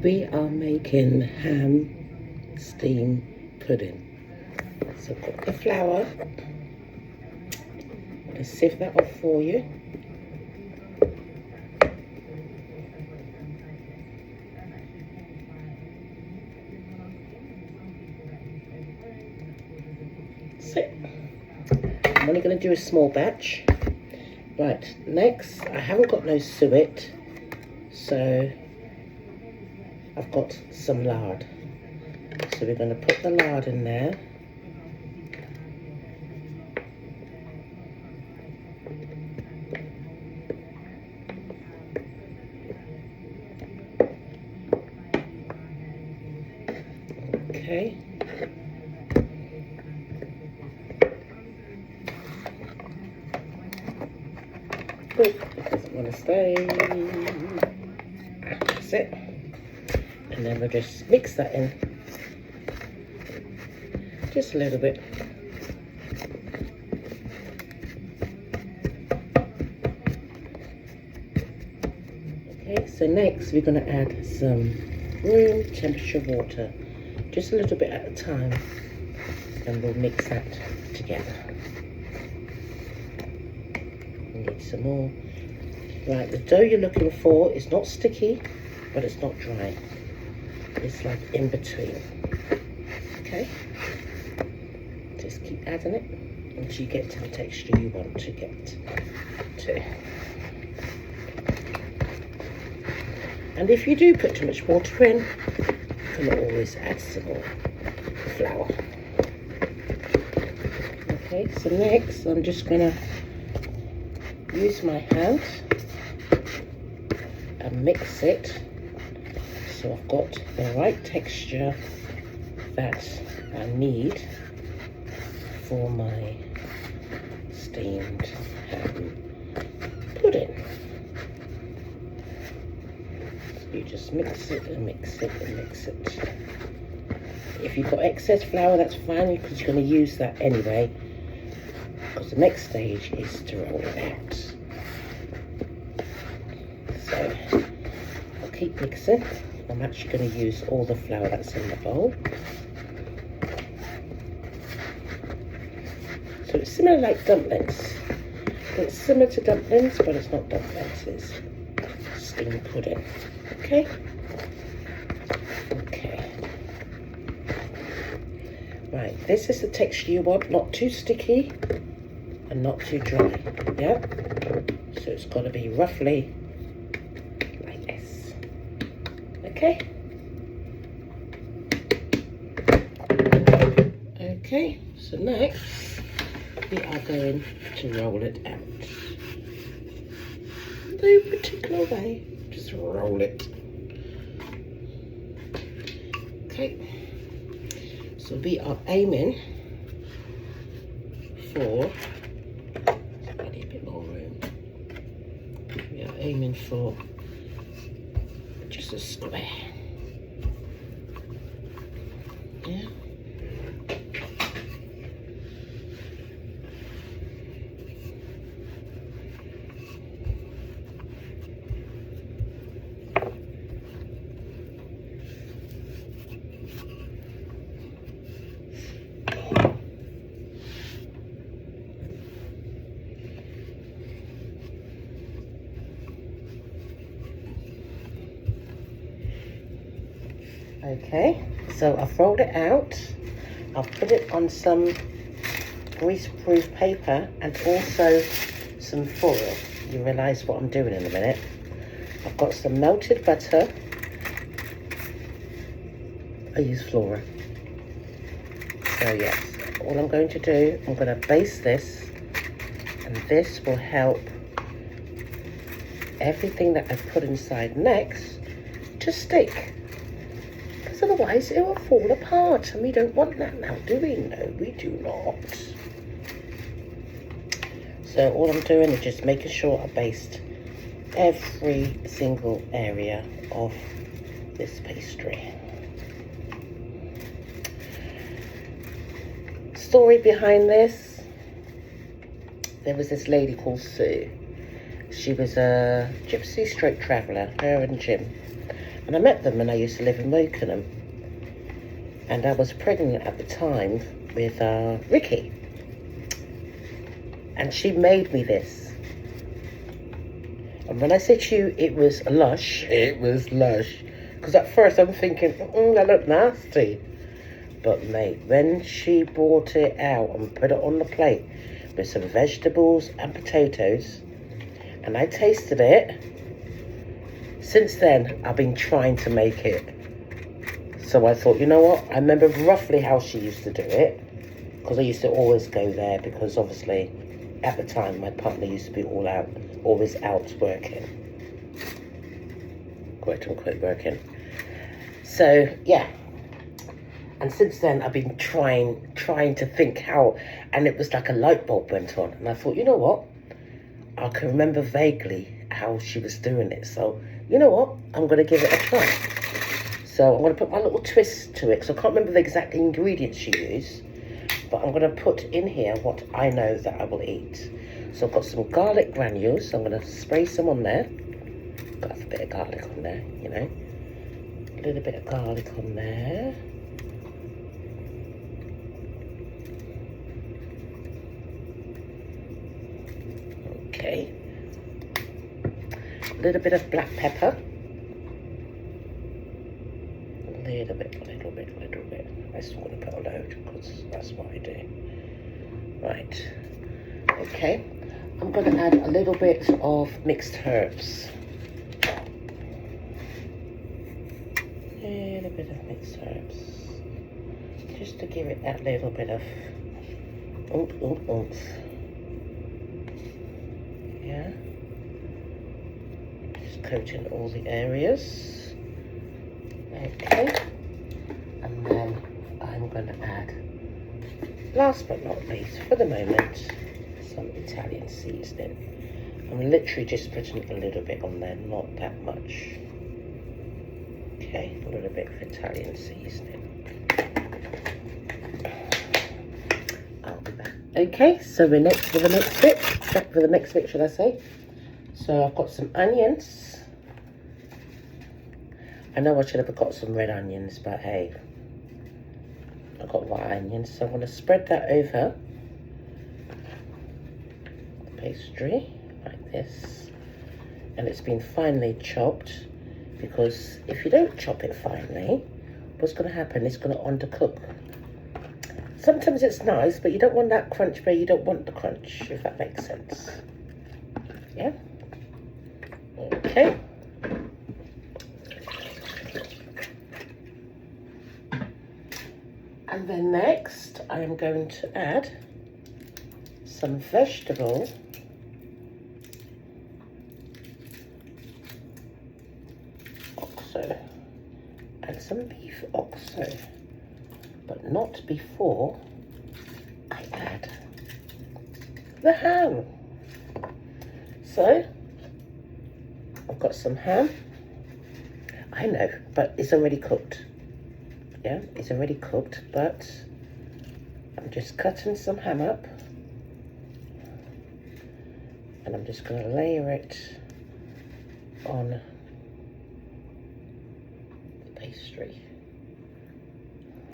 We are making ham steam pudding. So I've got the flour. I'm going to sieve that off for you. That's it. I'm only going to do a small batch. Right, next, I haven't got no suet, so I've got some lard. So we're going to put the lard in there. Okay. Oh, it doesn't want to stay. That's it. And then we'll just mix that in. Just a little bit. Okay, so next we're going to add some room temperature water. Just a little bit at a time. And we'll mix that together. We need some more. Right, the dough you're looking for is not sticky, but it's not dry. It's like in between. Okay? Just keep adding it until you get to the texture you want to get to. And if you do put too much water in, you can always add some more flour. Okay, so next I'm just going to use my hand and mix it so I've got the right texture that I need for my steamed ham pudding. So you just mix it and mix it and mix it. If you've got excess flour, that's fine because you're going to use that anyway, because the next stage is to roll it out. So I'll keep mixing. I'm actually going to use all the flour that's in the bowl. So it's similar like dumplings. It's similar to dumplings, but it's not dumplings, it's steamed pudding. Okay? Okay. Right, this is the texture you want, not too sticky and not too dry. Yeah? So it's got to be roughly like this. Okay? Okay, so next we are going to roll it out. No particular way, just roll it. Okay, so we are aiming for, I need a bit more room. We are aiming for just a square. Yeah. Okay, so I've rolled it out. I've put it on some grease-proof paper and also some foil. You realise what I'm doing in a minute. I've got some melted butter. I use Flora. So yes, all I'm going to do, I'm going to baste this, and this will help everything that I put inside next to stick. Because otherwise it will fall apart, and we don't want that now, do we? No, we do not. So all I'm doing is just making sure I baste every single area of this pastry. Story behind this, there was this lady called Sue. She was a gypsy stroke traveller, her and Jim. And I met them when I used to live in Wokingham. And I was pregnant at the time with Ricky. And she made me this. And when I said to you it was lush, it was lush. Because at first I'm thinking, that looked nasty. But mate, when she brought it out and put it on the plate with some vegetables and potatoes, and I tasted it, since then I've been trying to make it. So I thought, you know what, I remember roughly how she used to do it, because I used to always go there, because obviously at the time my partner used to be always out working, quote unquote working. So yeah, and since then I've been trying to think how, and it was like a light bulb went on, and I thought, you know what, I can remember vaguely how she was doing it. So you know what, I'm going to give it a try. So I'm going to put my little twist to it, because I can't remember the exact ingredients she used, but I'm going to put in here what I know that I will eat. So I've got some garlic granules, so I'm going to spray some on there. Got a bit of garlic on there, you know. A little bit of garlic on there. Okay. A little bit of black pepper. A little bit. I just want to put a load, because that's what I do. Right. Okay. I'm going to add a little bit of mixed herbs. A little bit of mixed herbs. Just to give it that little bit of oomph. Yeah. Just coating all the areas. Okay. And then I'm going to add, last but not least, for the moment, some Italian seasoning. I'm literally just putting a little bit on there, not that much. Okay, a little bit of Italian seasoning. I'll be back. Okay, so we're next for the next bit. Back for the next bit, should I say? So I've got some onions. I know I should have got some red onions, but hey, I've got white onions, so I'm going to spread that over the pastry like this. And it's been finely chopped, because if you don't chop it finely, what's going to happen? It's going to undercook. Sometimes it's nice, but you don't want that crunch where you don't want the crunch, if that makes sense. Yeah? Okay. And then next, I am going to add some vegetable oxo and some beef oxo, but not before I add the ham. So I've got some ham. I know, but it's already cooked. Yeah, it's already cooked, but I'm just cutting some ham up, and I'm just going to layer it on the pastry,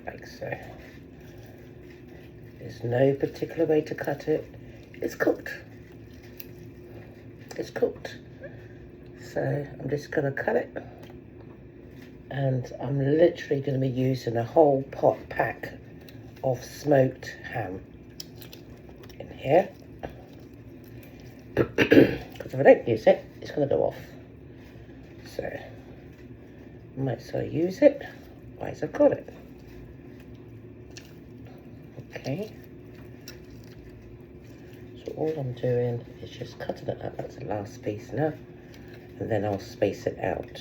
like so. There's no particular way to cut it. It's cooked. It's cooked. So I'm just going to cut it. And I'm literally going to be using a whole pot pack of smoked ham in here. Because if I don't use it, it's going to go off. So, I might as well use it while I've got it. Okay. So all I'm doing is just cutting it up. That's the last piece now. And then I'll space it out.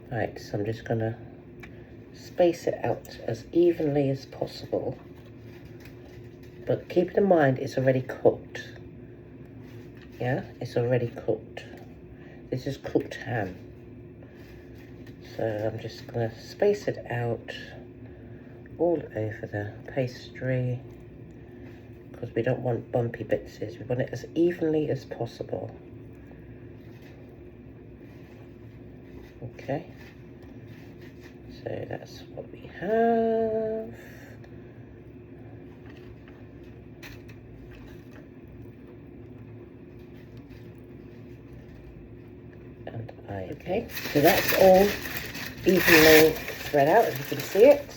Right, so I'm just going to space it out as evenly as possible. But keep in mind, it's already cooked. Yeah, it's already cooked. This is cooked ham. So I'm just going to space it out all over the pastry. because we don't want bumpy bits. We want it as evenly as possible. Okay, so that's what we have. And okay, so that's all evenly spread out, as you can see it.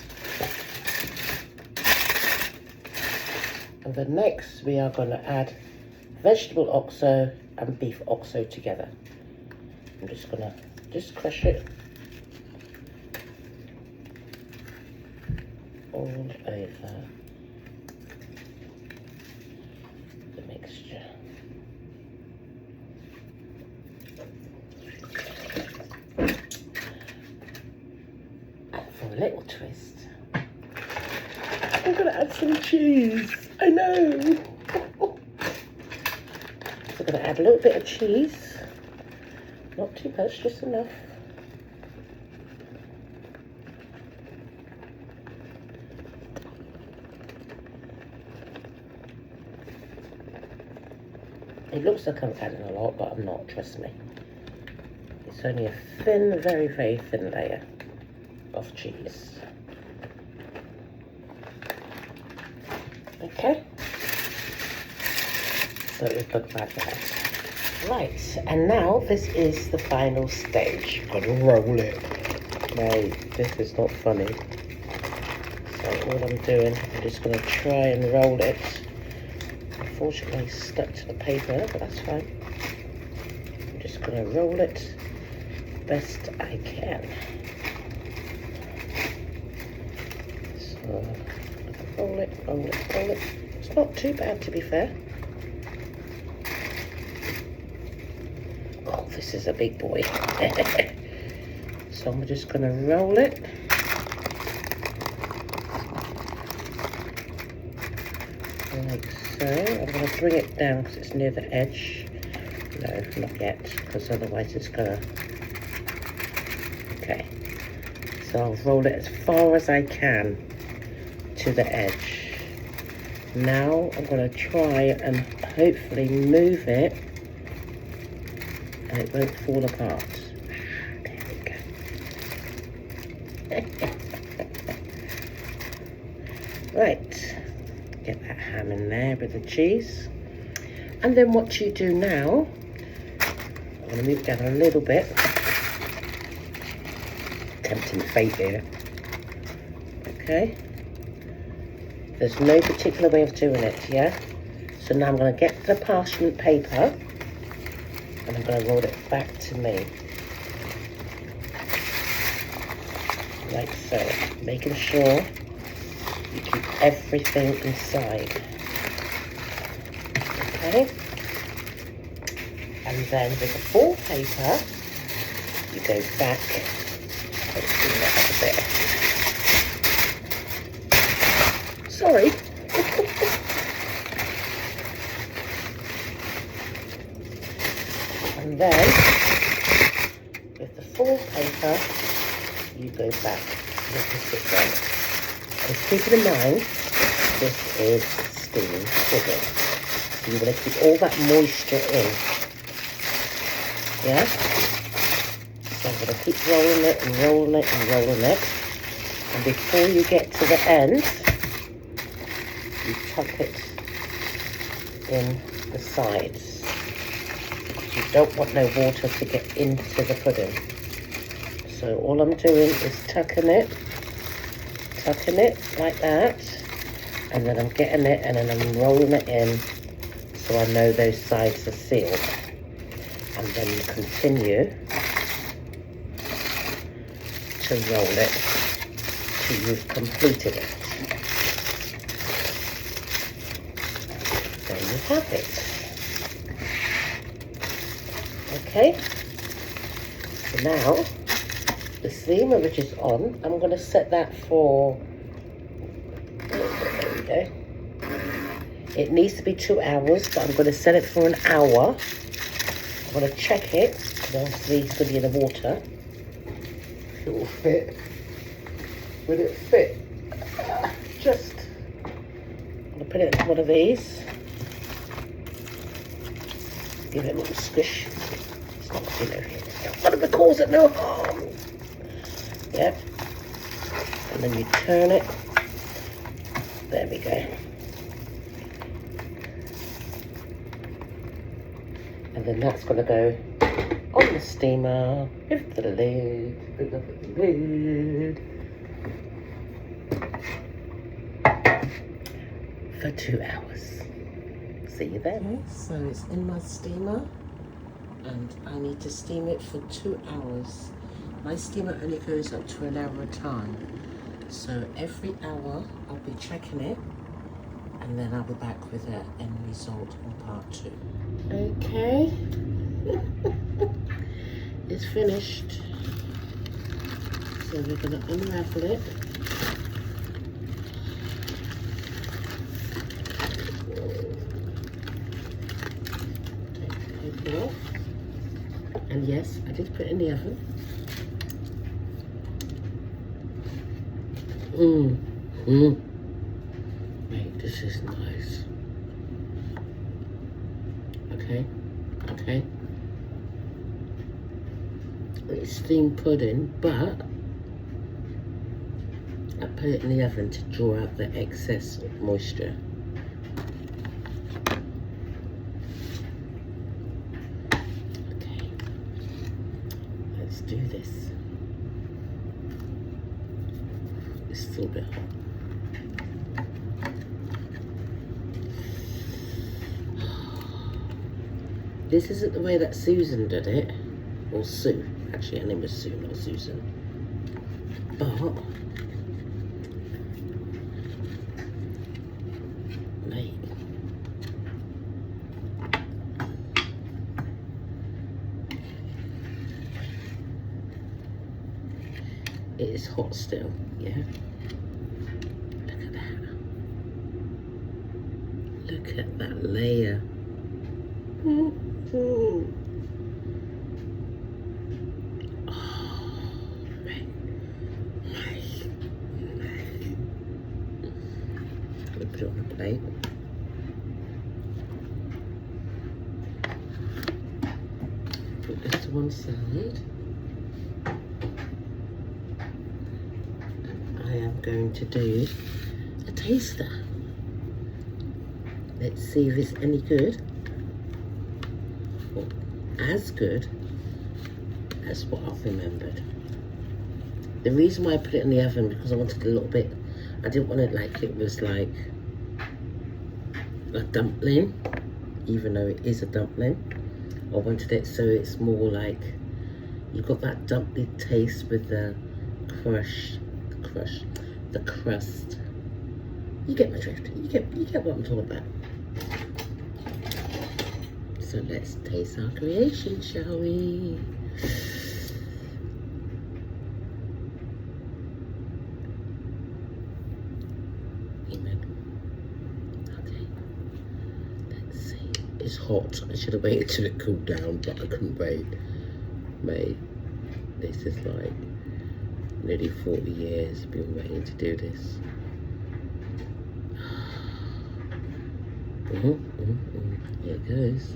And then next we are going to add vegetable oxo and beef oxo together. I'm just going to crush it all over the mixture. And for a little twist, I'm going to add some cheese. I know. So I'm going to add a little bit of cheese. Not too much, just enough. It looks like I'm adding a lot, but I'm not, trust me. It's only a thin, very, very thin layer of cheese. Okay, so it looks like that. Right, and now this is the final stage. I'm gonna roll it. No, this is not funny. So all I'm doing, I'm just gonna try and roll it. Unfortunately, it's stuck to the paper, but that's fine. I'm just gonna roll it best I can. So. Roll it, roll it, roll it. It's not too bad, to be fair. Oh, this is a big boy. So I'm just going to roll it. Like so. I'm going to bring it down because it's near the edge. No, not yet, because otherwise it's going to... Okay. So I'll roll it as far as I can to the edge. Now I'm going to try and hopefully move it and it won't fall apart. There we go. Right, get that ham in there with the cheese. And then what you do now, I'm going to move it down a little bit. Tempting fate here. Okay. There's no particular way of doing it, yeah? So now I'm going to get the parchment paper and I'm going to roll it back to me. Like so. Making sure you keep everything inside. Okay? And then with the full paper, you go back. Let's do that a bit. Sorry. And then, with the full paper, you go back to the sit and keep in mind, this is steam pudding. So you want to keep all that moisture in. Yeah? So I'm going to keep rolling it and rolling it and rolling it. And before you get to the end, you tuck it in the sides. You don't want no water to get into the pudding. So all I'm doing is tucking it like that, and then I'm getting it and then I'm rolling it in so I know those sides are sealed. And then you continue to roll it till you've completed it. There you have it. Okay, so now the steamer which is on, I'm going to set that for, there we go. It needs to be 2 hours, but I'm going to set it for an hour. I'm going to check it, because obviously it's going to be in the water. If it will fit. Will it fit? Just, I'm going to put it into one of these. Give it a little squish. It's not, you know, it's not going to cause it no harm. Yep. And then you turn it. There we go. And then that's going to go on the steamer with the lid. For 2 hours. See you then. Okay, so it's in my steamer and I need to steam it for 2 hours. My steamer only goes up to an hour at a time. So every hour I'll be checking it and then I'll be back with the end result in part 2. Okay. It's finished. So we're going to unravel it. And yes, I did put it in the oven. Mate, this is nice. Okay. It's steamed pudding, but I put it in the oven to draw out the excess moisture. Do this. It's still a bit hot. This isn't the way that Susan did it, or Sue. Actually, her name was Sue, not Susan. But mate, it is hot still, yeah? Look at that. Look at that layer. Oh, mate. I'll put it on a plate. Put this to one side. I am going to do a taster. Let's see if it's any good, or as good as what I've remembered. The reason why I put it in the oven, because I wanted a little bit, I didn't want it like it was like a dumpling, even though it is a dumpling. I wanted it so it's more like, you've got that dumpling taste with the the crust. You get my drift. You get what I'm talking about. So let's taste our creation, shall we? Amen. Okay. Let's see. It's hot. I should have waited till it cooled down, but I couldn't wait. Mate, this is like nearly 40 years been waiting to do this. Here it goes.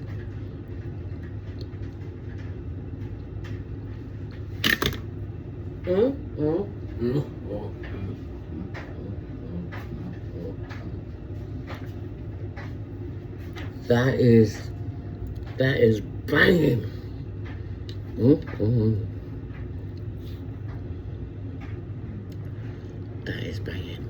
That is banging. That is banging.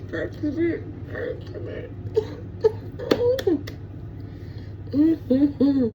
That's it.